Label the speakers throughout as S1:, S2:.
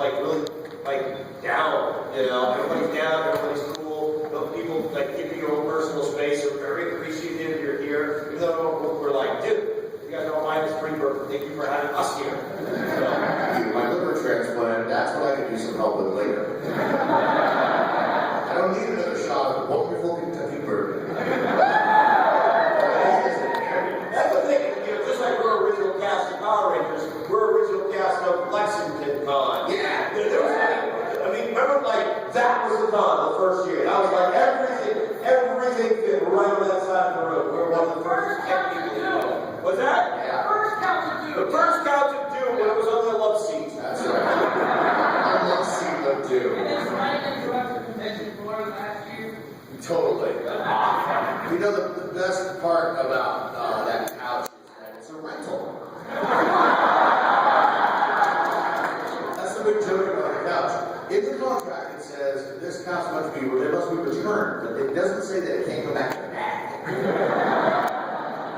S1: like really like down, you know, everybody's down, everybody's cool, you know, people like give you your own personal space, are very appreciative you're here, even though we're like, dude, you guys don't mind this Springburg, thank you for having us here. So,
S2: my liver transplant, that's what I can use some help with later. I don't need another shot of wonderful Kentucky bourbon.
S1: That's the thing, you know, just like we're original cast of Power Rangers, we're original cast of Lexington Con.
S2: Yeah.
S1: There was like, I mean, remember like, that was the con the first year. And I was like, everything fit right on that side of the road. We were one of the first people to do it. What's that?
S2: Yeah.
S1: The first couch of doom when it was on the love seat.
S2: That's right. I love seeing them do.
S3: And it's right into our convention floor last year.
S2: Totally. You know, the best part about that couch is that it's a rental. That's the big joke about the couch. In the contract, it says this couch must be returned, but it doesn't say that it can't go back to the bag.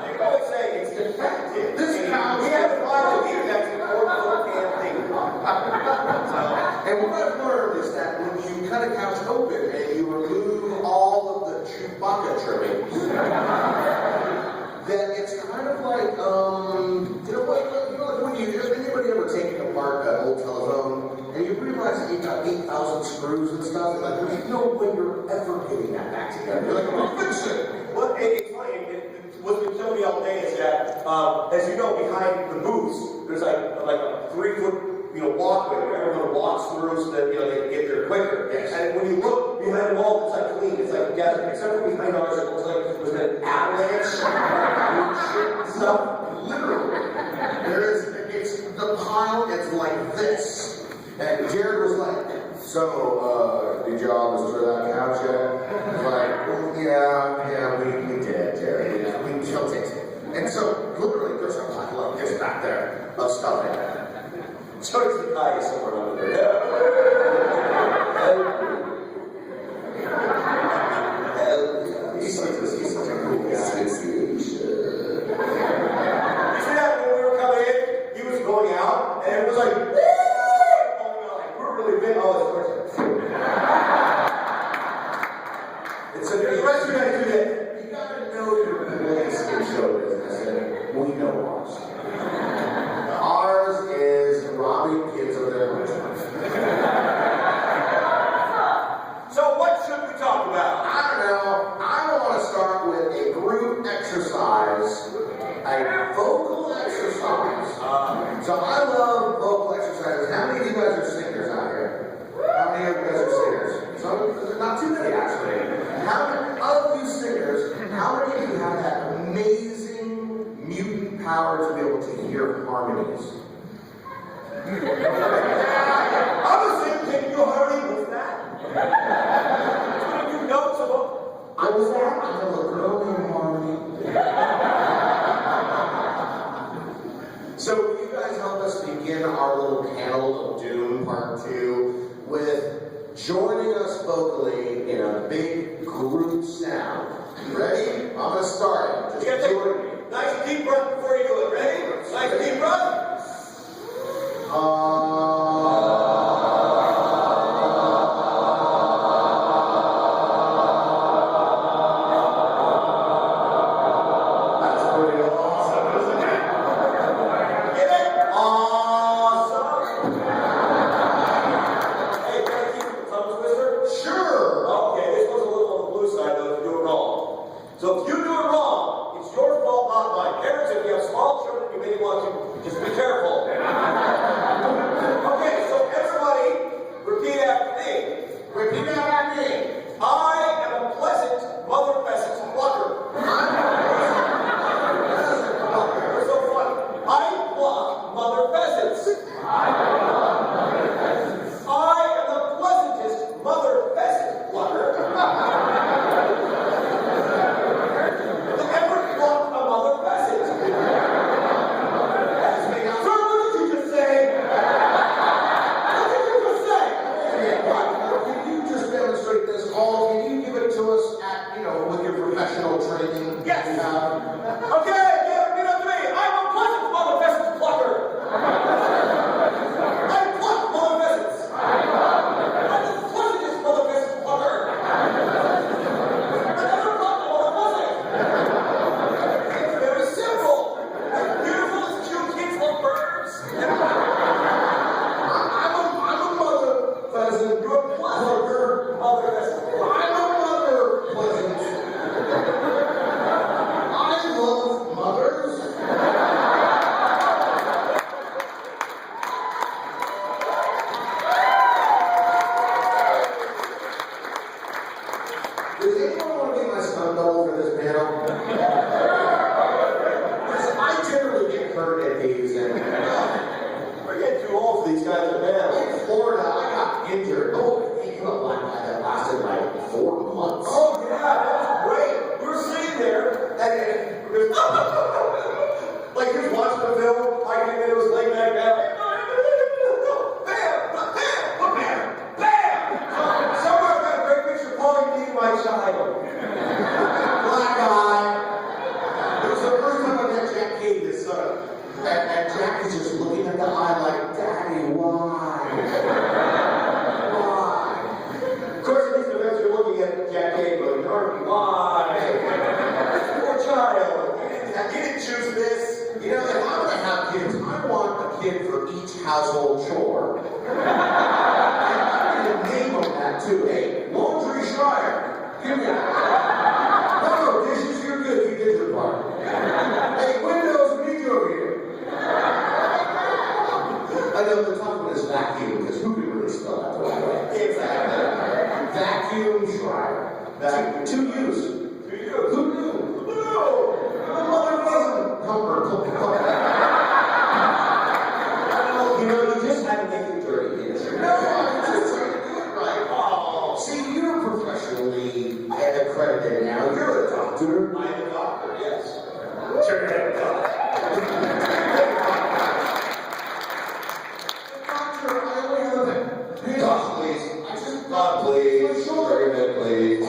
S1: They always say it's defective.
S2: This couch.
S1: We have to find a here that's an important damn thing.
S2: And what I've learned is that when you cut a couch open and you remove all of the Chewbacca trimmings, then it's kind of like, you know what, when you, has anybody ever taken apart an old telephone and you realize that you've got 8,000 screws and stuff, and like, there's no way you're ever getting that back together. You're like, I'm gonna fix it.
S1: Well, it's funny, what's been killing me all day is that, as you know, behind the booths, there's like a 3-foot, you know, walkway where everyone walks through so that, you know, they can get there quicker.
S2: Yes.
S1: And when you look behind the wall, it's like clean, it's like desert, except for behind ours, it looks like there's an avalanche, and shit and stuff.
S2: Literally. It's the pile, it's like this. And Jared was like, so, did y'all destroy that couch yet? Like, well, yeah, we did, Jared. We killed it. And so, literally, there's a pile of this back there of stuff like that.
S1: So it's the guy somewhere over there.
S2: He's such a cool guy.
S1: You see that when we were coming in, he was going out, and it was like, woo! Like, we're really big. Oh, it's It's a the rest of you guys do that.
S2: You gotta know your place in show business, and we know ours. Ours is robbing kids of their lunchbox.
S1: So what should we talk about?
S2: I don't know. I want to start with a group exercise, a vocal exercise. So I love vocal exercises. How many of you guys are singers out here? How many of you guys are singers? Some, not too many actually. How many of you singers, how many of you have that amazing mutant power to be able to hear harmonies?
S1: I was saying, taking your harmony, what's that? You know, so
S2: I was that. I know a girl named Harmony. So will you guys help us begin our little panel of doom part 2 with joining us vocally in a big group sound. You ready? I'm gonna start it.
S1: you gotta take a nice deep breath before you do it. Ready? Nice deep breath.
S2: That's pretty awesome, isn't it?
S1: Get it? Awesome. Hey, can I keep the thumbs twister?
S2: Sure.
S1: Okay, this one's a little on the blue side though if you do it wrong. So if you do it wrong, it's your fault, not mine. Parents, if you have small children, you may want to just be careful. Okay, so everybody, repeat after me.
S2: Repeat after me.
S1: I am a pleasant mother pheasant plucker. You're so funny. I pluck mother pheasants. I am the pleasantest mother pheasant plucker. That ever plucked a mother pheasant. Sir, what did you just say? What did you just say?
S2: Can you just demonstrate this all? Can you give it to us at, with your professional training?
S1: Yes.
S2: You have?
S1: Okay, yeah, repeat after me. I'm a pleasant mother pheasant plucker.
S2: injuries and
S1: We're getting too old for these guys in band.
S2: in Florida, I got injured. Oh, he came up like that lasted like 4 months.
S1: Oh, yeah, that was great. We were sitting there, and we were like, he was watching the film, I came in, it was laying back down. Bam! Bam! Bam! Bam! Somewhere I've got a great picture of Paulie beating my child.
S2: Black eye. It was the first time I met Jack Cade, his son. And Jack is just looking at the eye like, Daddy, why? Why?
S1: Of course, in these events, you're looking at Jack Cade going, Darby, why? Poor child. You didn't choose this.
S2: You know, if I'm gonna have kids, I want a kid for each household chore. And I'm gonna name them that too. Hey, laundry Schreier. Give me that. No, dishes, you're good. You did your part. Hey, windows, me over here. I know the top one is vacuum, because who can really spell that the right way?
S1: Exactly.
S2: Vacuum Schreier. Vacuum. Two U's. Who knew?
S1: No!
S2: My mother wasn't. Comfort.
S1: You know, you just had to make it dirty, didn't you?
S2: No, I'm just trying to do it right.
S1: Oh,
S2: See, you're professionally accredited now. You're a doctor.
S1: I am a doctor, yes. Sure, doctor.
S2: Doctor, I only have a
S1: God, please.
S2: I just
S1: God, please.
S2: my shoulder.
S1: Bring it in, please.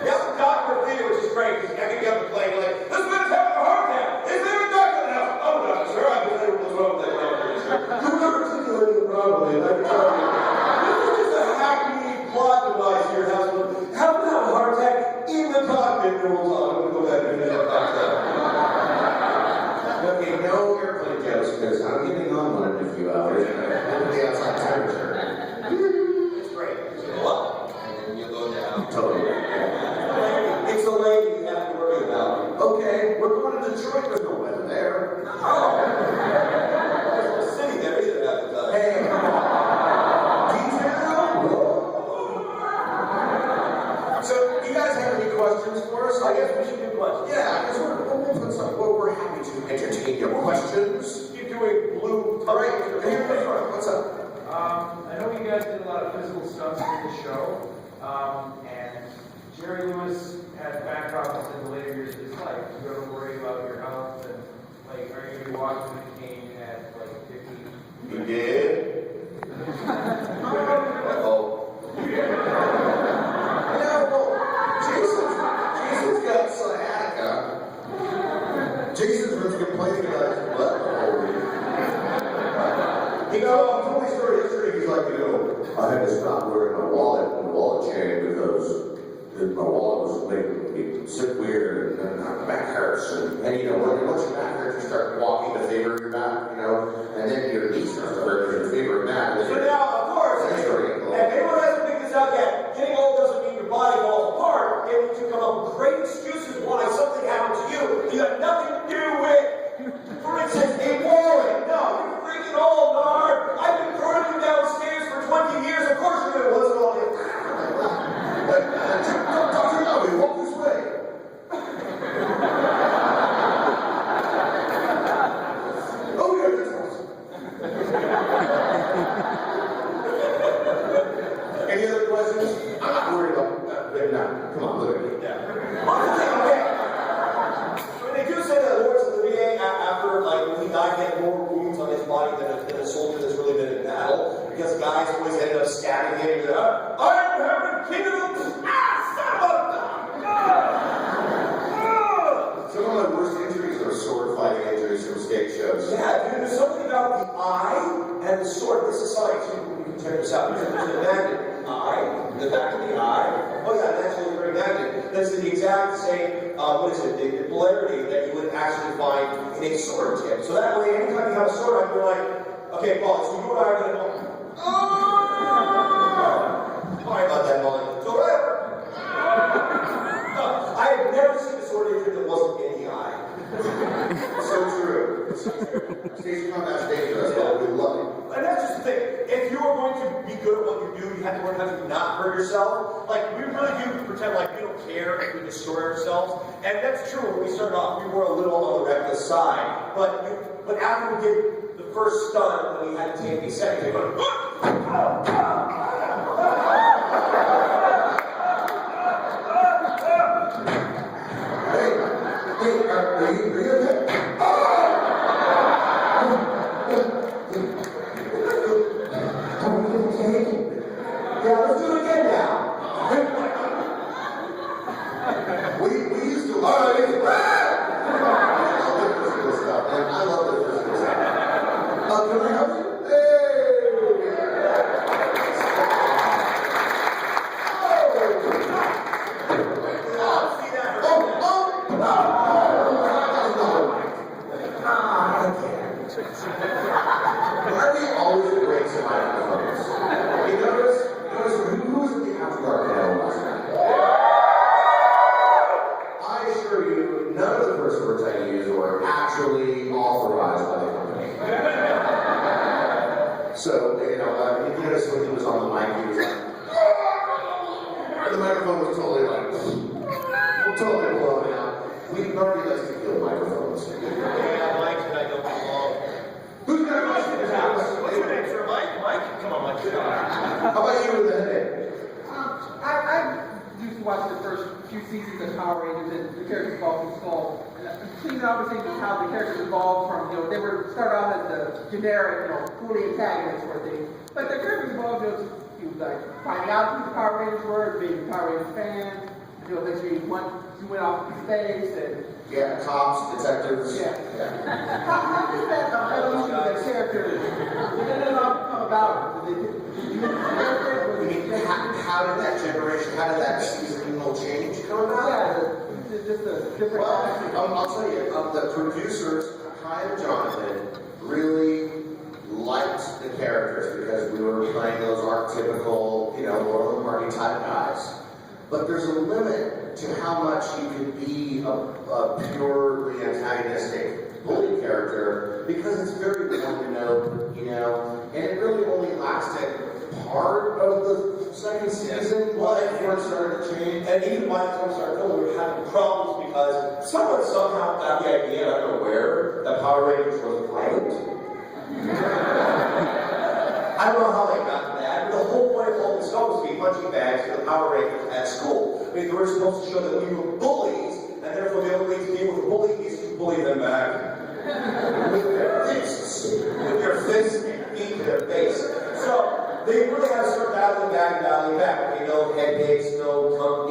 S1: Yeah, doctor fee, which is great, because I can get up and play, like, this man's having a heart attack. Is there a doctor in the house? Oh, no, sir, I've been able to throw that doctor, sir. You never articulated it properly, and I can tell you. This is just a hackneyed plot device here, husband. How to have a heart attack in the cockpit? No, hold on, I'm going to go back and finish that cockpit.
S2: Okay, no airplane jokes, because I'm getting on one in a few hours. It'll be outside temperature.
S1: It's great. You go up, and then you go down.
S2: Totally.
S1: It's a lady you have to worry about.
S2: Okay, we're going to Detroit. There's no weather there.
S1: Oh! There's a city there either at the time.
S2: Hey, detail. So, you guys have any questions for us?
S1: I guess we should do questions.
S2: Yeah, because we're happy to entertain your questions.
S1: Keep doing blue.
S2: All right, here in the front. What's up?
S3: I know you guys did a lot of physical stunts for the show, and Jerry Lewis had back problems in the later years of his life. You ever worry about your health and, like, are you going to be walking with a cane at, like, 50?
S1: You did? Uh-oh.
S2: Jason's got sciatica. Jason's been complaining about his butt all week. He told me a story yesterday. He's like, I had to stop wearing my wallet and wallet chain because my wallet was making me sit weird and my back hurts. And once your back hurts, you start walking to favor your back, and then your knees start to hurt in favor of that.
S1: So now, of course,
S2: That's very cool.
S1: and anyone hasn't figured this out yet, getting old doesn't mean your body falls apart. It means you come up with great excuses why something happened to you that you had nothing to do with. For instance, a wallet. No, you're freaking old, Nard. I've been throwing you downstairs for 20 years. Of course you're going to listen to all this.
S2: Dr. Noe, walk this way. Oh, yeah, this one. Any other questions? I'm not worried about that. Come on, look at me.
S1: When they do say that Lawrence of the VA, after, when he died, he had more wounds on his body than a soldier that's really been in battle, because guys always ended up stabbing him. And, I'm having king of the...
S2: Some of my worst injuries are sword fighting injuries from stage shows.
S1: Yeah, dude, there's something about the eye and the sword. This is science. You can check this out. There's a magnet eye, the back of the eye. Oh yeah, that's actually very magnet. That's the exact same, the polarity that you would actually find in a sword tip. So that way, anytime you have a sword, I'd be like, okay, Paul, so you and I are going to go, sorry about that, Paul. So whatever. I have never seen a sword injury that wasn't in the eye.
S2: So true. Stage combat's dangerous, but we love it.
S1: And that's just the thing. If you are going to be good at what you do, you have to learn how to not hurt yourself. Like, we really do pretend like we don't care if we destroy ourselves. And that's true. When we started off, we were a little on side. But after we did the first stunt, when we had to take the second, they go,
S2: Hey, are you okay? Yeah, let's do it again now. we used to love it. I love the physical stuff, man. I love the physical stuff. Can I help you? Why do you always break some microphones? You notice who was at the after dark panel last night? I assure you, none of the first words I used were actually authorized by the company. So, you notice when he was on the mic, he was like, the microphone was totally blowing out. Nobody likes to kill microphones. Who's got a mic in his house?
S1: what's your name, sir? Mike? Come on, Mike.
S2: How about you with the headache?
S4: I used to watch the first few seasons of Power Rangers and the characters evolved from Skull. And seeing obviously how the characters evolved from, they were started out as the generic, fully antagonist sort of thing. But the characters evolved, he was like finding out who the Power Rangers were, being a Power Rangers fan, eventually he went off to space and
S2: Yeah, cops, detectives.
S4: yeah. How did that evolution of the character, did it all come about? Did you
S2: How did that generation, how did that seasonal change come about?
S4: Yeah, just a different.
S2: Well, I'll tell you, the producers, Kai and Jonathan, really liked the characters because we were playing those archetypical, Laurel and Hardy type guys. But there's a limit to how much you can be a purely antagonistic bully character because it's very one-note, and it really only lasted part of the second season before it started to change.
S1: And even by the time we started filming, we were having problems because someone somehow got the idea, I don't know where, that Power Rangers was violent. I don't know how they got to that, but the whole point of Holding Skull was to be punching bags to the Power Rangers at school. I mean, they were supposed to show that we were bullies, and therefore the only way to deal with a bully is to bully them back. With their fists. With your fists and feet to their face. So, they really had to start battling back and battling back. Okay, no head hits, no tongue,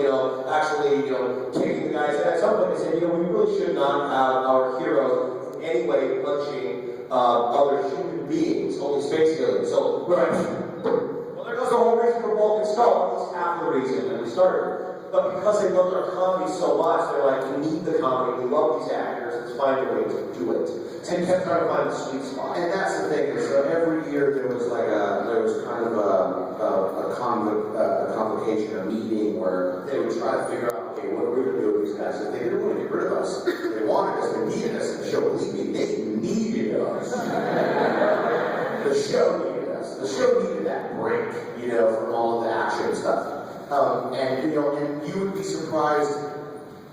S1: actually, taking the guys. And at some point they said, we really should not have our heroes in any way punching other human beings, only space aliens. So, well, there goes the whole reason for Bulk and Skull, at least half the reason that we started. But because they loved our comedy so much, they're like, we need the comedy, we love these actors, let's find a way to do it. And kept trying to find the sweet spot.
S2: And that's the thing, so every year there was kind of a convocation, a meeting where they would try to figure out, okay, what are we going to do with these guys? If they didn't want to get rid of us, they wanted us, they needed us in the show. Believe me, they needed us. The show needed us. The show needed that break, from all of the action stuff. And you would be surprised,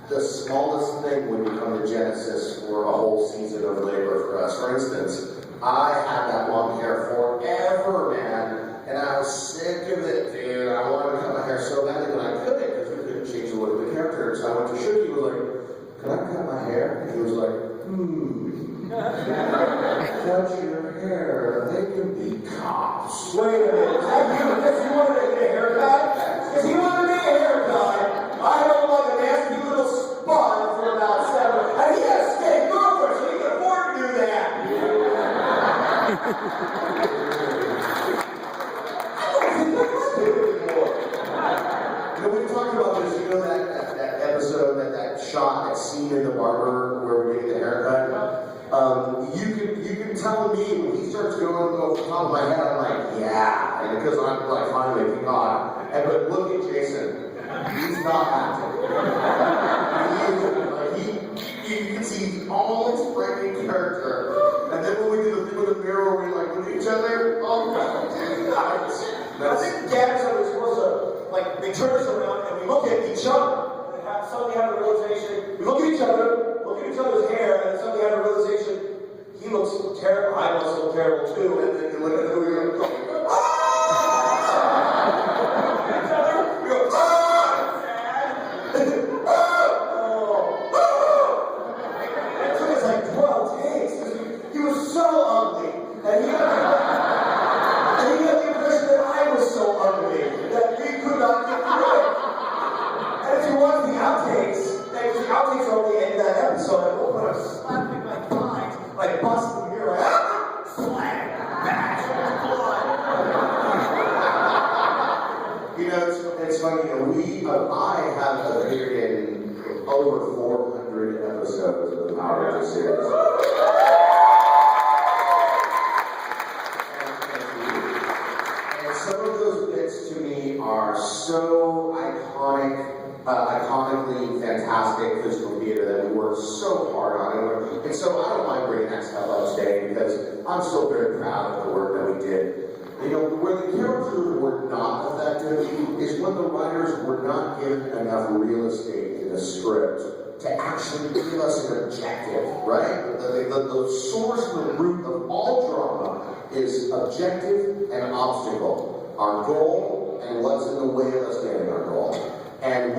S2: the smallest thing would become the genesis for a whole season of labor for us. For instance, I had that long hair forever, man, and I was sick of it, dude. I wanted to cut my hair so badly, but I couldn't because we couldn't change the look of the character. So I went to Shuki, he was like, can I cut my hair? And he was like, cut your hair, they can be cops.
S1: Wait a minute, because you wanted to get a haircut? Because he wanted to get a haircut, I don't like a nasty little spot for about 7, and he had a steak girlfriend, so he could afford to do that. I don't think that's stupid anymore.
S2: We talked about this, that episode, that shot, that scene in the barber where we're getting the haircut. You can tell me when he starts going over the top of my head, I'm like, yeah, and because I'm like finally God. But look at Jason, he's not acting. You can see he's almost breaking character. And then when we do the thing with the mirror, we look at each other. Oh God,
S1: I think Gab's was supposed to, they turn us around and we look at each other. And suddenly have a realization, we look at each other, look at each other's hair, and then suddenly have a realization.
S2: this series. And some of those bits to me are so iconically fantastic physical theater that we worked so hard on. And so I don't mind bringing that stuff up today because I'm still very proud of the work that we did. You know, where the characters were not effective is when the writers were not given enough real estate in the script to actually give us an objective, right? The source and the root of all drama is objective and obstacle. Our goal and what's in the way of us getting our goal. And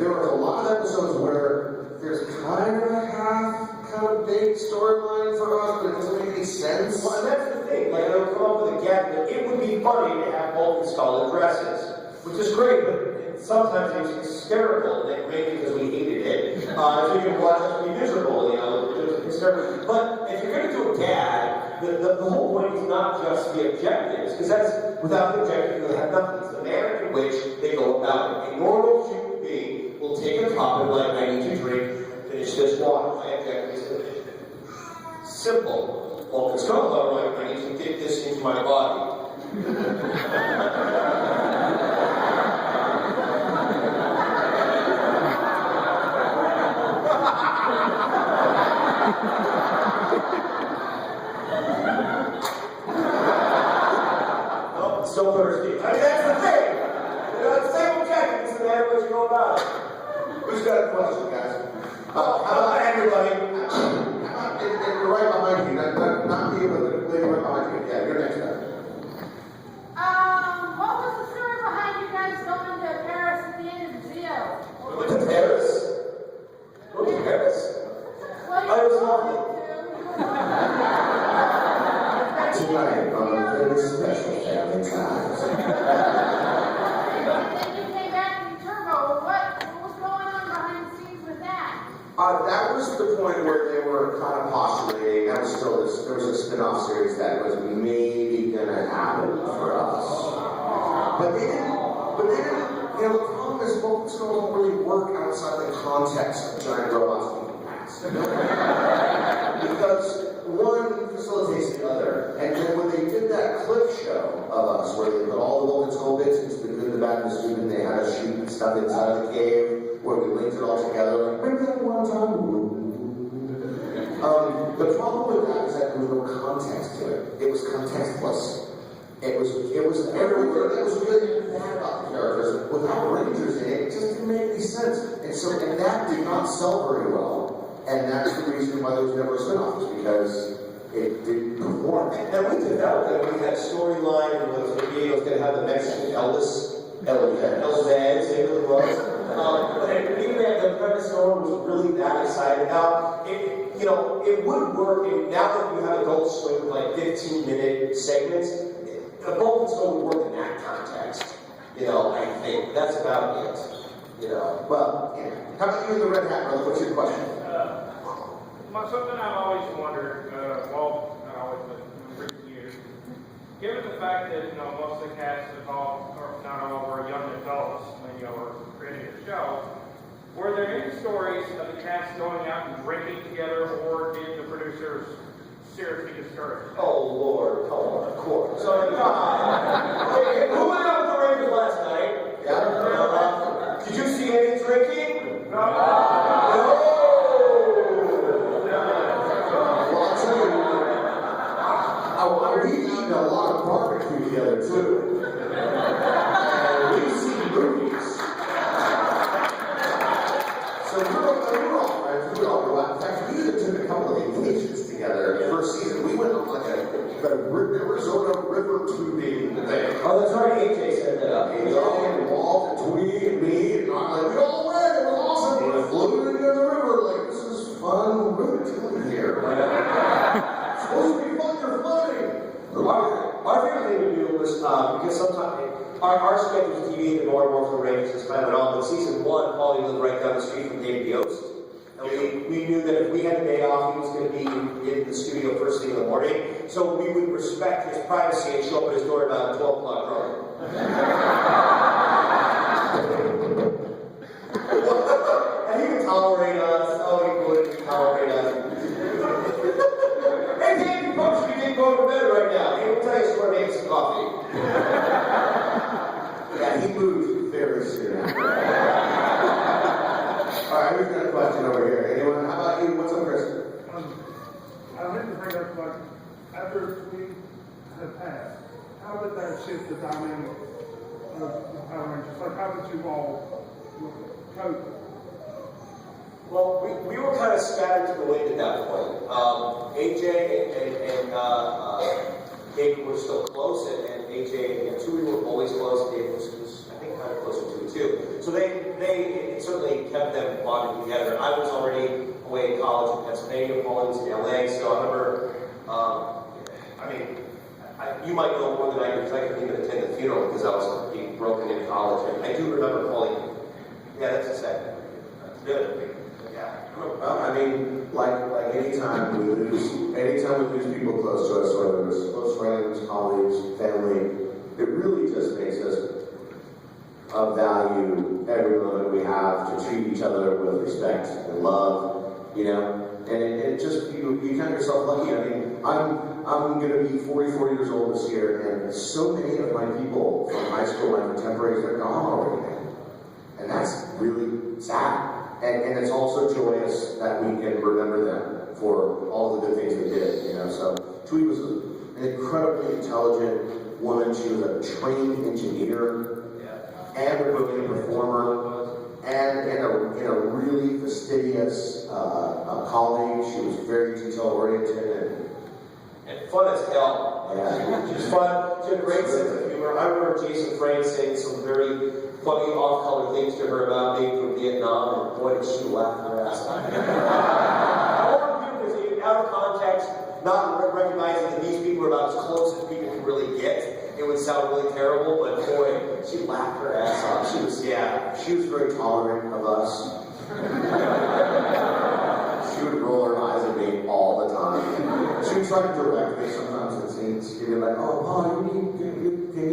S2: there are a lot of episodes where there's kind of a half-baked storyline for us, but it doesn't make any sense.
S1: Well, and that's the thing. Like, they'll come up with a gap that it would be funny to have both installed dresses, which is great, but sometimes it's hysterical, and maybe because we hated it. So you can watch us be miserable, you know. It was hysterical. But if you're going to do a gag, the whole point is not just the objectives, because that's without the objective, you'll have nothing. It's the manner in which they go about it. A normal human being will take a cup and like, I need to drink, finish this water. My objective is to finish it. Simple. Well, if it's not all right, I need to get this into my body. Oh, still thirsty. I mean, that's the thing. You know, it's the same objective. It's the matter in which you go about it.
S2: Who's got a question, guys?
S1: How about everybody?
S2: You're right behind you. Not me, but the lady right behind you. Yeah, you're next time.
S5: What was the story behind you guys going to Paris at the end of the Zio?
S1: We went to Paris? We went to Paris?
S5: Well,
S1: I was lovely.
S2: Tonight on a very special family times.
S5: And then you came back in Turbo. What was going on behind the scenes with that?
S2: That was the point where they were kind of postulating. That was still there was a spin-off series that was maybe gonna happen for us. But they didn't, you know, the problem is folks don't really work outside the context of giant robots being passed. Because one facilitates the other. And then when they did that clip show of us, where they put all the Vulcan skull bits into the good, the bad, and the stupid, they had us shoot stuff inside of the cave, where we linked it all together, like, remember that one time? The problem with that is that there was no context to it. It was contextless. It was everywhere that was really bad about the characters. Without Rangers in it, it just didn't make any sense. And that did not sell very well. And that's the reason why there was never a spin-off, is because it didn't perform.
S1: And we developed it. We had a storyline, and was going to have the Mexican Elvis, same with the Rose. But even at the premise, no one was really that excited. Now, it would work, and now that you have Adult Swim with like 15-minute segments, a Vulcan Skull would work in that context. You know, I think that's about it. You know,
S2: Well, how about you in the red hat, brother? What's your question?
S6: Something I've always wondered, well, not always, but in recent years, given the fact that, most of the cast involved, or not all, were young adults when you were creating the show, were there any stories of the cast going out and drinking together, or did the producers seriously discourage that?
S1: oh Lord, come on, of course. So, hey, who went out with the Rangers last night?
S2: Yeah.
S1: Did you see any drinking?
S6: No.
S1: No.
S2: Well, I'll tell you, we've eaten a lot of barbecue together, too. And we've seen movies. So we're all friends. We all go out. In fact, we even took a couple of vacations together. The first season, we went on like a Arizona river tubing thing.
S1: Oh, that's right, AJ said that.
S2: And we all went involved, and Twee and me, and I'm like, we all went. It was awesome. We floated in the river, like, this is fun. What are we doing here? It's supposed to be fun, you're floating.
S1: Our favorite thing to do was, because sometimes our schedule was deviated more and more from the Rangers as time went on, but season 1, Paulie lived right down the street from Dave Yost. And we knew that if we had a day off, he was going to be in the studio first thing in the morning. So we would respect his privacy and show up at his door about 12 o'clock early. And he would tolerate us. Oh, he would tolerate us.
S7: there, but after we had passed, how did that shift the dynamic of the Power Rangers? Like, how did you all cope?
S1: Well, we were kind of scattered to the wind at that point. AJ and David were still close, and AJ and Tui were always close. David was, I think, kind of closer to it too. So they it certainly kept them bonded together. I was already away in college in Pennsylvania, Pauline was in LA, so I remember, you might know more than I do because I couldn't even attend the funeral because I was being broken in college. And I do remember Pauline. Yeah, that's a second. Good. Yeah.
S2: Well, I mean, like anytime we lose people close to us, whether it's close friends, colleagues, family, it really just makes us value every moment we have to treat each other with respect and love, you know. And it just you count yourself lucky. I mean, I'm going to be 44 years old this year, and so many of my people from high school, my contemporaries, are gone already, man. And that's really sad. And it's also joyous that we can remember them for all the good things they did, you know. So Tui was an incredibly intelligent woman. She was a trained engineer and a brilliant performer and a really fastidious colleague. She was very detail-oriented
S1: and fun as hell.
S2: Yeah.
S1: She was fun. She had a great sense of humor. I remember Jason Frayne saying some very funny off-color things to her about being from Vietnam, and boy, did she laugh her ass off. All her humor is out of context, not recognizing that these people are about as close as people can really get. It would sound really terrible, but boy, she laughed her ass off. She was
S2: very tolerant of us. She would roll her eyes at me all the time. She would try to direct me sometimes in scenes. She'd be like, "Oh, Paul, can you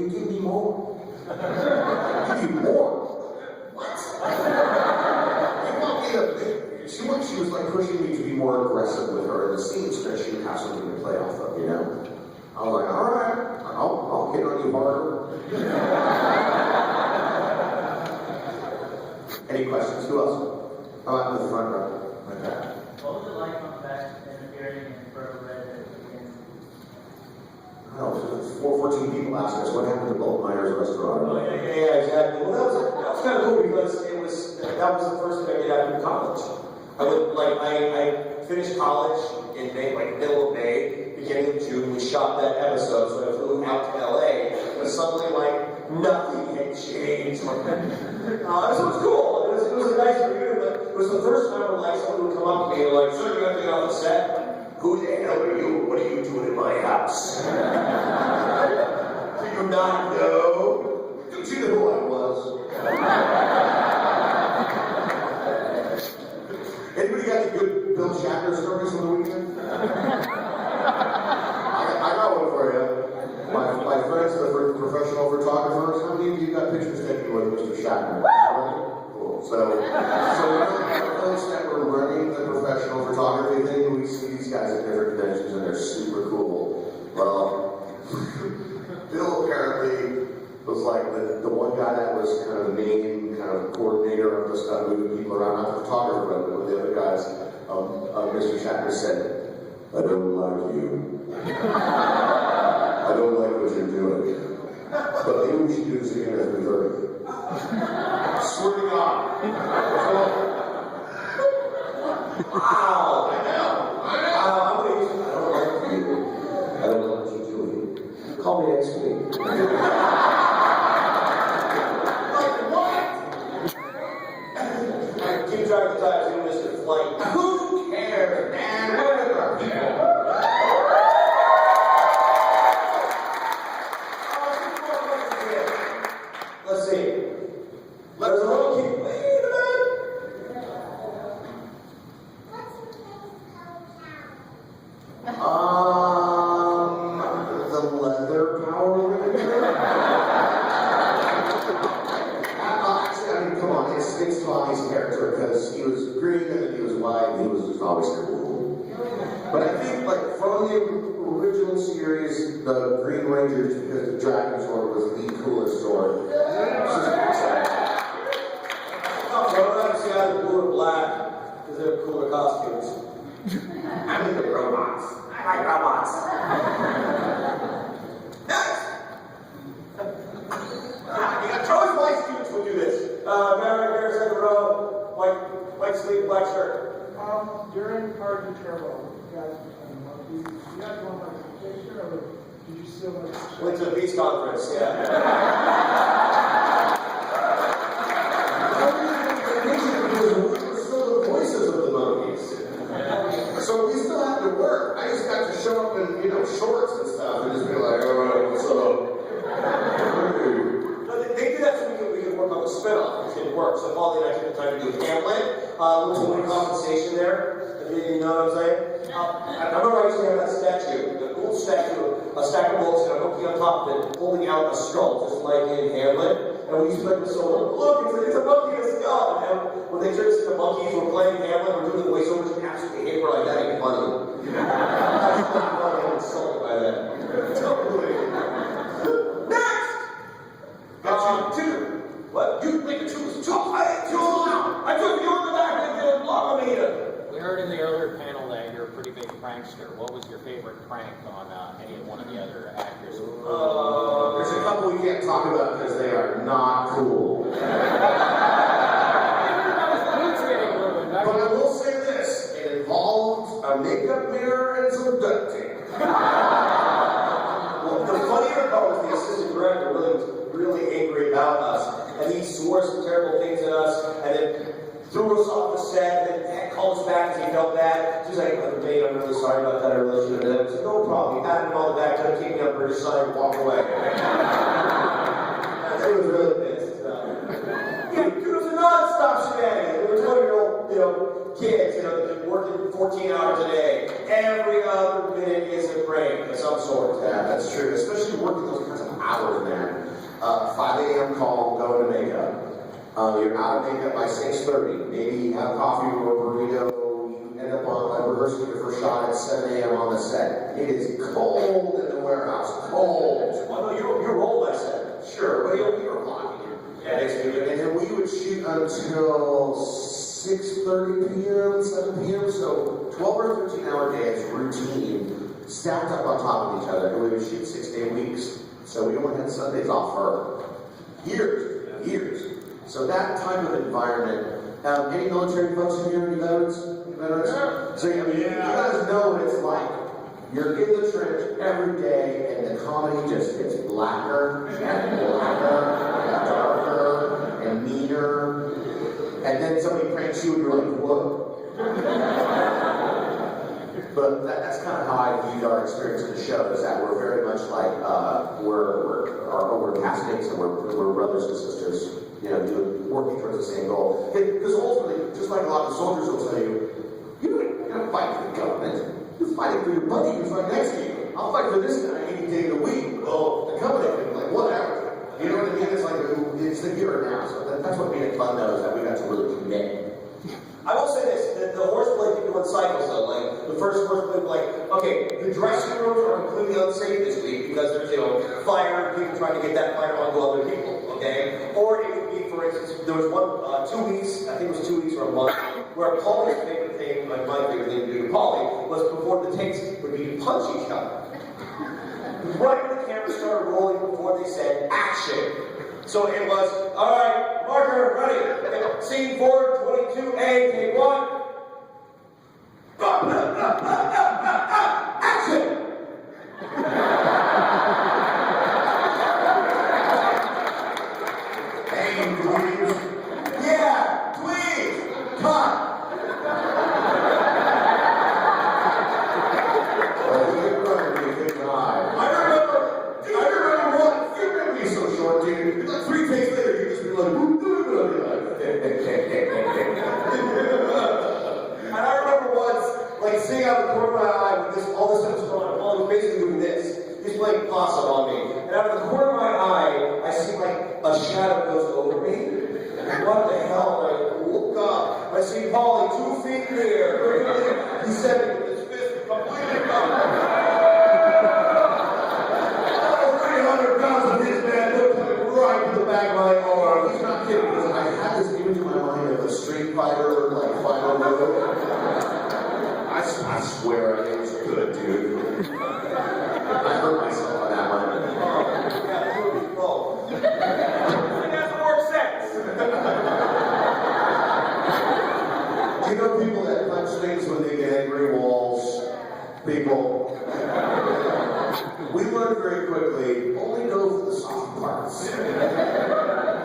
S2: give me more? Give you more? What?" She was like pushing me to be more aggressive with her in the scenes so that she would have something to play off of, you know? I was like, "All right, I'll hit on you harder." Any questions? Who else? How about in the front row? Okay.
S8: What was it like on back interfering in Purple Red at the beginning?
S2: Oh, 14 people asked us what happened to Bolt Myers Restaurant.
S1: Oh, yeah, exactly. Well, that was kind of cool because that was the first thing I did after college. I finished college in May, like middle of May, beginning of June. We shot that episode, so I flew out to LA, but suddenly nothing had changed. So it was cool. It was a nice reunion, but it was the first time where someone would come up to me and "Sir, you have to get off the set." "Who the hell are you? What are you doing in my house?" Do you not know?
S2: You see who I was. Anybody got any good Bill Shatner stories from the weekend? I got one for you. My friends that were professional photographers, how many of you got pictures taken with Mr. Shatner? Cool. So one of the folks that were running the professional photography thing, we see these guys at different conventions and they're super cool. Well, Bill apparently was like the one guy that was kind of the main kind of coordinator of the stuff, moving people around, not the photographer, but one of the other guys. Mr. Shatner said, "I don't like you. I don't like what you're doing. But maybe we should do this again at 3:30. Swear to God. Wow, I know. I don't like you. I don't like what you're doing. Call me next week. Like what?
S1: Keep track of the times you missed your flight.
S2: Who cares, man? What are our people?
S1: Let's see. There's a little kid. Wait a minute.
S2: The leather Power Ranger? Actually, I mean, come on, it's Tommy's character because he was green and then he was white and he was just always cool. But I think, from the original series, the Green Ranger, just because the Dragon Sword was the coolest sword.
S1: I'd rather see either blue or black because they're cooler costumes.
S2: I mean, the robots.
S5: I
S2: act like robots. Next! You got Troy's white students will do this. Mary, second row, white sleeve, black shirt.
S7: During Party Turbo, you guys want my picture or did you still want to
S1: Went to the peace conference, yeah.
S2: We were still the voices of the monkeys. So we still had to work. I just got to show up in, shorts and stuff and just be like, all right, what's up?
S1: No, they did that so we could work on the spin-off. It didn't work. So Paul and I took the time to do Hamlet. Little too much compensation there. You know what I'm saying? I remember I used to have that statue, the cool statue, a stack of books and a monkey on top of it, holding out a skull, just like in Hamlet. And we used to play with someone, look, it's a monkey and a skull. And when they started seeing the monkeys were playing Hamlet, we're doing the voiceovers and absolutely hate, we're like, that ain't funny. I was funny, I'm insulted by that. Totally. Next! Got you two. What? You make a two. I took you on the back and did a block on me.
S9: We heard in the earlier panel that you're a pretty big prankster. What was your favorite prank on any one of the other actors?
S2: There's a couple we can't talk about because they are not cool. But I will say this, it involved a makeup mirror and some duct tape.
S1: Well, the funnier part was the assistant director was really angry about us, and he swore some terrible things at us, and then threw us off the set, and then called us back because he felt bad. She's like, "Babe, I'm really sorry about that. I really should have done it." I said, "No problem." He patted him on the back, tried to keep me on British side, and walk away. He was really pissed. Yeah, it was a non-stop shenanigans. We were 20-year-old, kids, working 14 hours a day. Every other minute is a prank of some sort.
S2: Yeah, that's true. Especially working those kinds of hours, man. 5 a.m. call, go to makeup. You're out of makeup by 6:30. Maybe you have coffee or a burrito. You end up on rehearsing your first shot at 7 a.m. on the set. It is cold in the warehouse. Cold.
S1: Well, no, you're old, I said.
S2: Sure, but you're blocking it.
S1: Yeah,
S2: And then we would shoot until 6:30 p.m., 7 p.m. So 12 or 13-hour days, routine, stacked up on top of each other. And we would shoot 6-day weeks. So we only had Sundays off for years. So that type of environment. Any military folks in here? Any veterans? So you guys know what it's like. You're in the trench every day, and the comedy just gets blacker and darker and meaner. And then somebody pranks you, and you're like, whoa. But that's kind of how I viewed our experience in the show, is that we're very much like, we're castmates and we're brothers and sisters, working towards the same goal. Because ultimately, just like a lot of soldiers will tell you, you're not fighting for the government. You're fighting for your buddy who's right next to you. I'll fight for this guy any day of the week. Oh, the company, like whatever. You know what I mean? It's like, it's the here and now. So that's what made it fun, though, is that we got to really commit.
S1: I will say this, the horseplay people in cycles though, like the first horseplay, like, okay, the dressing rooms are completely unsafe this week because there's, fire, people trying to get that fire onto other people, okay? Or it would be, for instance, there was 2 weeks, I think it was 2 weeks or a month, where Paulie's favorite thing, like my favorite thing to do to Paulie, was before the takes would be to punch each other. Right when the camera started rolling before they said action. So it was, all right, marker, ready, scene 422A, take 1. Action!
S2: Hey, please. Yeah, please. Cut. Oh, you're running me, big guy. I remember what? You're going to be so short, dude. Like 3 takes later, you just be like,
S1: And I remember once, like, seeing out of the corner of my eye with all this stuff was going on, Paul was basically doing this. He's playing possum on me. And out of the corner of my eye, I see, like, a shadow goes over me. And what the hell? I look up. I see Paulie 2 feet in the air. He's standing with his fist completely covered.
S2: 300 pounds of his man looked right to the back of my arm. He's not kidding, because I had this image in my mind of a Street Fighter, like, final move. I swear, it was good, dude. I hurt myself on that one.
S1: Yeah, the movie, oh. It has more sense.
S2: Do you know people that punch things when they get angry? Walls, people. We learned very quickly, only go for the soft parts.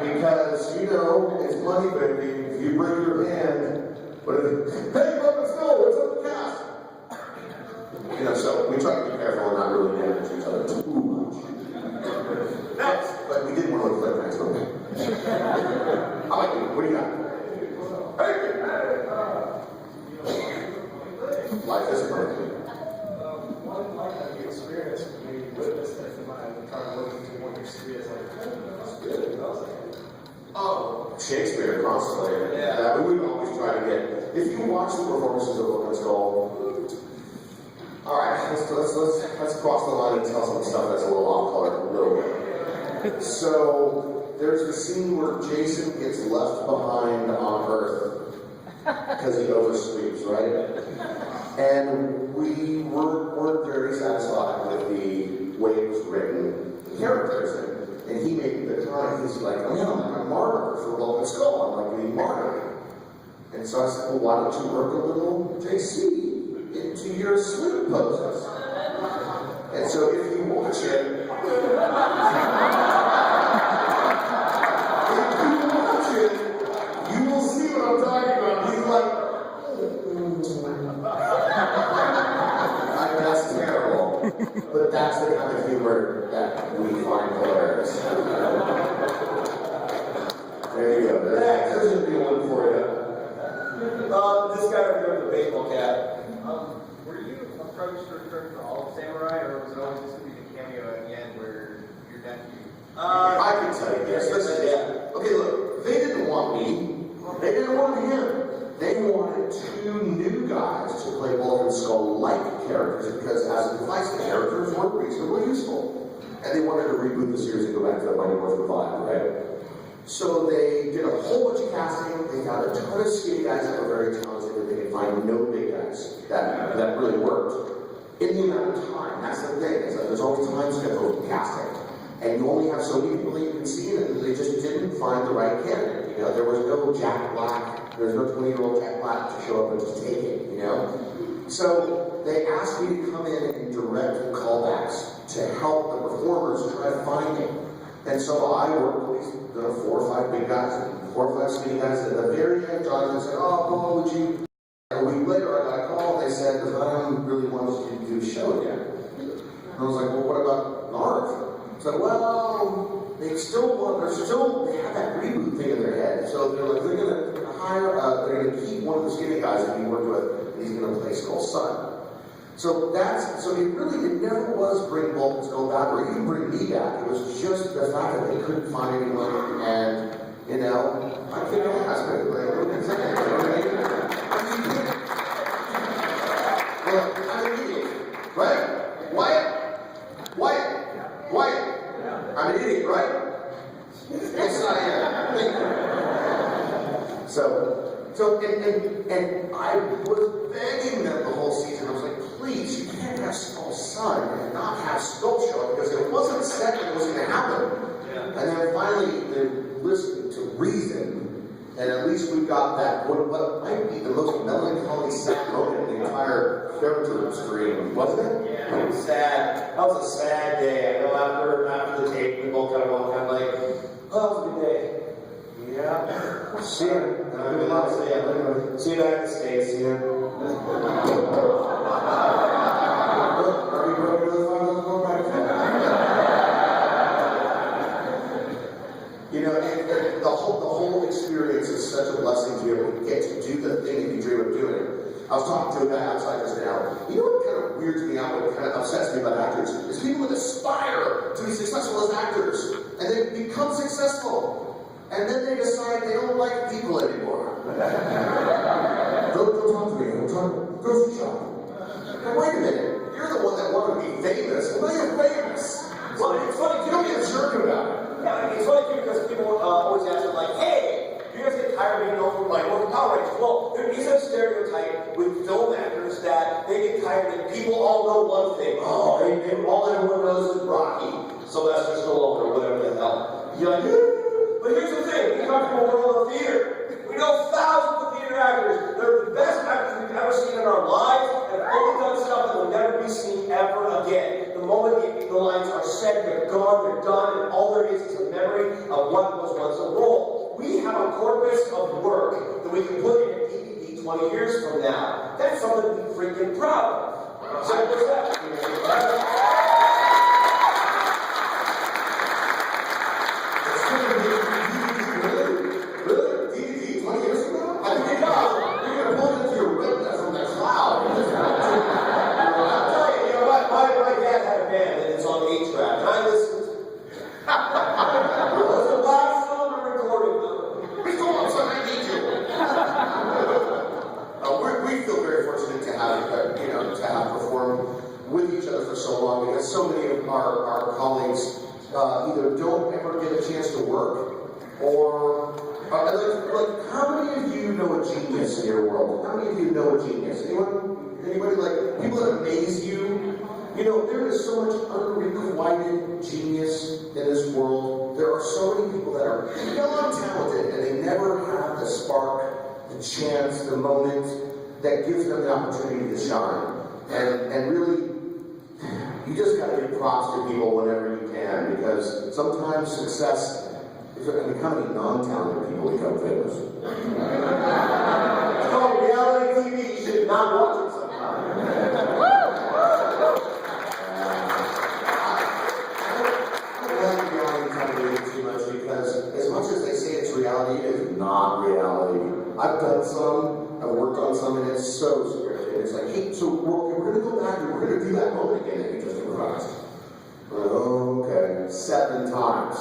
S2: Because, you know, it's money bending. If you break your hand, but if hey, let's go, it's up the cast. You know, so we try to be careful and not really damage each other too much. But we didn't want to look like nice movie. I like it. What do you got? Life is perfect.
S10: One like the experience when you witness that combined and try to look into what your serious that's good. I was like,
S2: Oh, Shakespeare constantly.
S1: Yeah.
S2: We would always try to get. If you watch the performances of Open Skull, all right, let's cross the line and tell some stuff that's a little off color a little bit. So there's the scene where Jason gets left behind on Earth because he oversleeps, right? And we weren't very satisfied with the way it was written, the characters. And he made the comment, he's like, oh, yeah, I'm a martyr for Open Skull. I'm like being martyred. And so I said, well, why don't you work a little JC into your sleep poses? And so if you watch it, you will see what I'm talking about. He's like, that's terrible. But that's the kind of humor that we find hilarious. There you go. There's a new one for you.
S1: This guy right here with the baseball cap.
S3: Were you approached to return for all of Samurai, or was it always just going to be the cameo at the end where your nephew?
S2: I can tell you this. Listen, yeah. Okay, look. They didn't want me. They didn't want him. They wanted two new guys to play Wolf and Skull-like characters because, as advice, the characters weren't reasonably useful. And they wanted to reboot the series and go back to the Mighty Morphin 5, right? So they did a whole bunch of casting. They found a ton of skinny guys that were very talented, but they could find no big guys that really worked in the amount of time. That's the thing, is that there's always time scheduled in casting. And you only have so many people that you can see, and they just didn't find the right candidate. You know, there was no Jack Black, there was no 20-year-old Jack Black to show up and just take it, you know? So they asked me to come in and direct callbacks to help the performers try to find it. And so I worked with these 4 or 5 big guys, 4 or 5 skinny guys. At the very end, Jonathan said, oh, Paul, would you? And a week later, I got a call, and they said, I don't really want us to do a show again. And I was like, well, what about Narv? So, well, they have that reboot thing in their head. So they're like, they're going to keep one of the skinny guys that he worked with, and he's going to play Skull's son. So it never was bring Bulk and Skull back, or even bring me back. It was just the fact that they couldn't find anyone, and, you know, I think it has been. Well, I'm an idiot, right? Wyatt. I'm an idiot, right? Yes, I am. Thank you. So, and I was begging them the whole season. I was like, please, you can't have Skull's son and not have Skull show up because it wasn't set that it was going to happen. Yeah. And then finally, they listened to reason, and at least we got that, what might be the most melancholy sad moment in the entire character stream, wasn't it?
S1: Yeah, it was sad. That was a sad day. I know after the tape, we both kind of walked out like, oh, that was a good day. Yeah. See you. See you back in the States, you know. Are we broken with
S2: You know, and the whole experience is such a blessing to be able to get to do the thing that you dream of doing. I was talking to a guy outside just now. You know what kind of weirds me out, what kind of upsets me about actors, is people that aspire to be successful as actors, and they become successful. And then they decide they don't like people anymore. Don't talk to me. Don't talk. Grocery shop. Now wait a minute. You're the one that wanted to be famous. Well, now you're famous.
S1: Well, it's funny.
S2: You don't get a jerk about it.
S1: Yeah, it's funny too because people always ask me like, hey, you guys get tired of being known for like working Power Rangers? Well, there is a stereotype with film actors that they get tired that people all all know one thing. Oh, and all everyone knows is Rocky, Sylvester Stallone, or whatever the hell. You're like, yeah. But here's the thing, we come from a world of theater. We know thousands of theater actors. They're the best actors we've ever seen in our lives, and have only done stuff that will never be seen ever again. The moment the lines are said, they're gone, they're done, and all there is a memory of what was once a role. We have a corpus of work that we can put in a DVD 20 years from now. That's something to be freaking proud of. So what's that?
S2: Really? DVD 20 years from now? I think you're going to pull into your retina from that cloud.
S1: I'll tell you, my dad had a band and it's on 8-track, and I listened. It was a last cylinder recording though.
S2: Please go on, son, I need you. We feel very fortunate to have, to have performed with each other for so long, because so many of our colleagues either don't ever get a chance to work, or like, how many of you know a genius in your world? How many of you know a genius? Anybody like people that amaze you? You know, there is so much unrequited genius in this world. There are so many people that are beyond talented, and they never have the spark, the chance, the moment that gives them the opportunity to shine. And really, you just gotta give props to people whenever you can, because sometimes success is when how many non-talented people become famous.
S1: It's called reality TV. You should not watch it sometimes.
S2: Because as much as they say it's reality, it is not reality. I've done some, I've worked on some, and it's so scripted. It's like, hey, so we're going to go back and we're going to do that moment again that you just improvised. Okay, 7 times.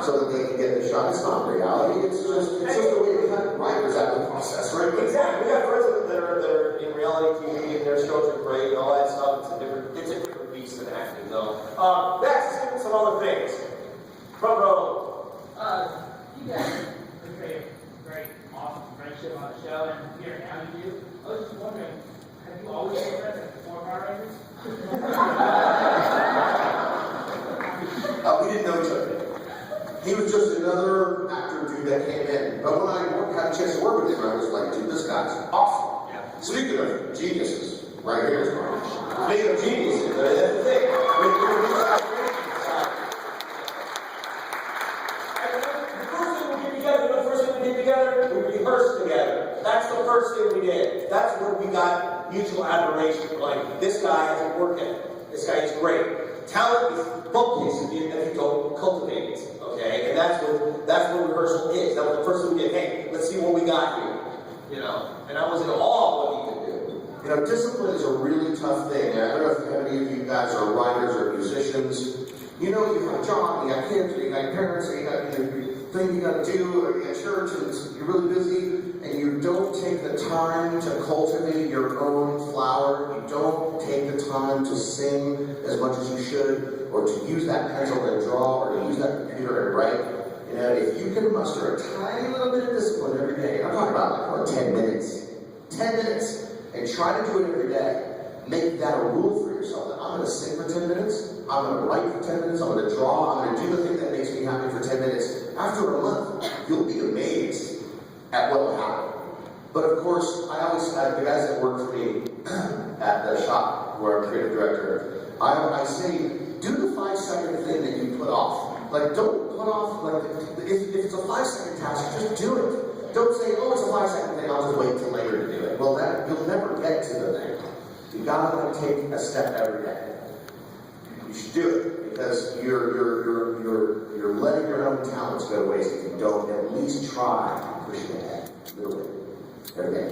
S2: So that they can get the shot. It's not reality, it's just the way it cut. Writers have the process, right?
S1: Exactly. We got friends that are in reality TV and their shows are great and all that stuff. It's a different beast than acting, though. Next, some other things. Front row.
S8: You guys portray a great, awesome friendship on the show, and here now you do. I was just wondering, have you always been friends at the 4 Power Rangers?
S2: We didn't know each other. He was just another actor dude that came in. But when I had a chance to work with him, I was like, dude, this guy's awesome. Yeah. Speaking of geniuses, right here is Mark.
S1: Speaking of geniuses, that's the thing. The first thing we did together, we rehearsed together. That's the first thing we did. That's where we got mutual admiration. Like, this guy has a work ethic. This guy is great. Talent is focus if you don't cultivate it. Okay? And that's what rehearsal is. That was the first thing we did. Hey, let's see what we got here. You know? And I was in awe of what he could do.
S2: You know, discipline is a really tough thing. I don't know if any of you guys are writers or musicians. You know, you have a job, you got kids, or you got parents, or you got your thing you got to do, or you got church, and you're really busy, and you don't take the time to cultivate your own flower. You don't take the time to sing as much as you should, or to use that pencil to draw, or to use that computer to write. You know, if you can muster a tiny little bit of discipline every day, I'm talking about like 10 minutes, 10 minutes, and try to do it every day. Make that a rule for yourself. That I'm going to sing for 10 minutes, I'm going to write for 10 minutes, I'm going to draw, I'm going to do the thing that makes me happy for 10 minutes. After a month, you'll be amazed at what will happen. But of course, I always have the guys that work for me at the shop where I'm creative director, I say, do the 5-second thing that you put off. Like, don't put off, like, if it's a 5-second task, just do it. Don't say, oh, it's a 5-second thing, I'll just wait till later to do it. Well, you'll never get to the thing. You gotta take a step every day. You should do it, because you're letting your own talents go to waste if you don't at least try pushing ahead a little bit every day.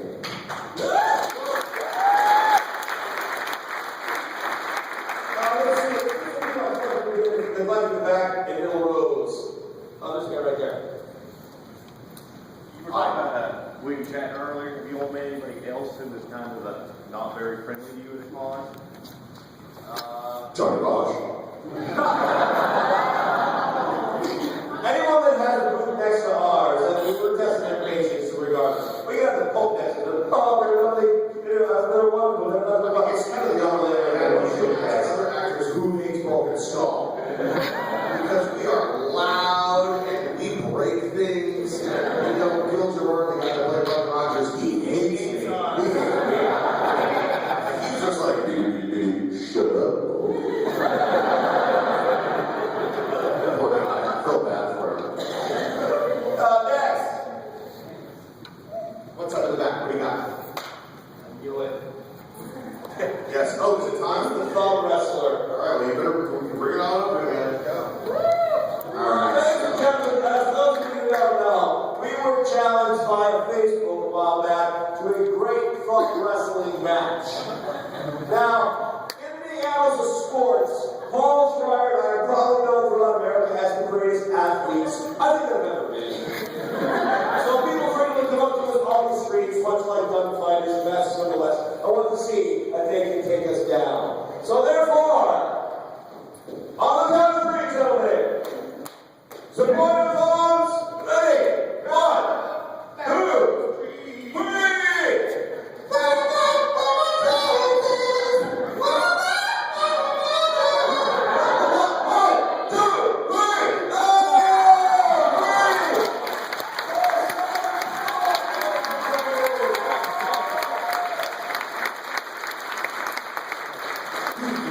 S1: The left in the back and middle rows. This guy right there.
S11: You were talking about we were chatting earlier. Have you all met anybody else who was kind of not very friendly to you at college?
S2: Johnny Bosch.
S1: Anyone that has a booth next to ours, we're testing their patience regardless. We got the Pope next to them. Oh, they're lovely. They're wonderful. They're lovely.
S2: It's kind of the only way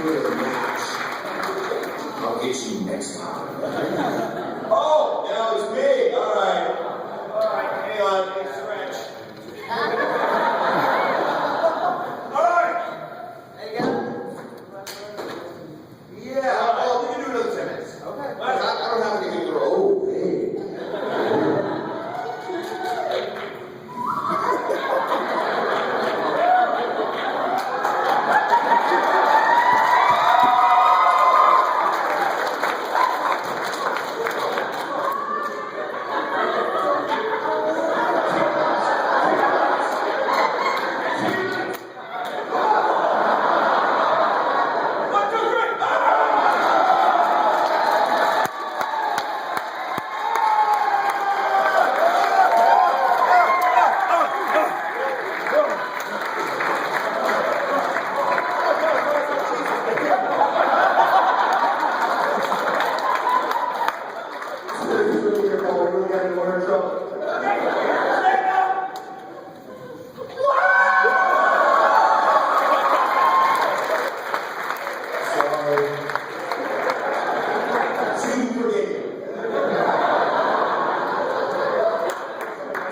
S2: good match. I'll get you next time.
S1: Oh, now it's me. All right. Hang on, big stretch. All right.
S2: Hey, guys. Yeah, well, we can do another 10 minutes. Okay. I don't have anything to roll. Oh, hey.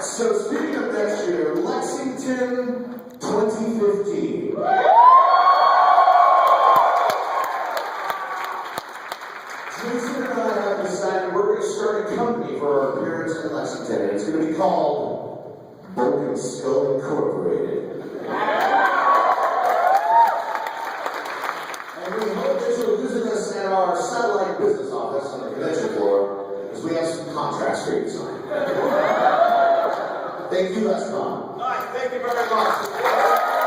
S2: So speaking of next year, Lexington 2015. Jason and I have decided we're going to start a company for our appearance in Lexington, and it's going to be called Broken Skull Incorporated. And we hope that you'll visit us at our satellite business office on the convention floor, because we have some contracts for you to sign. Thank you, Lesmond.
S1: Nice, thank you very much.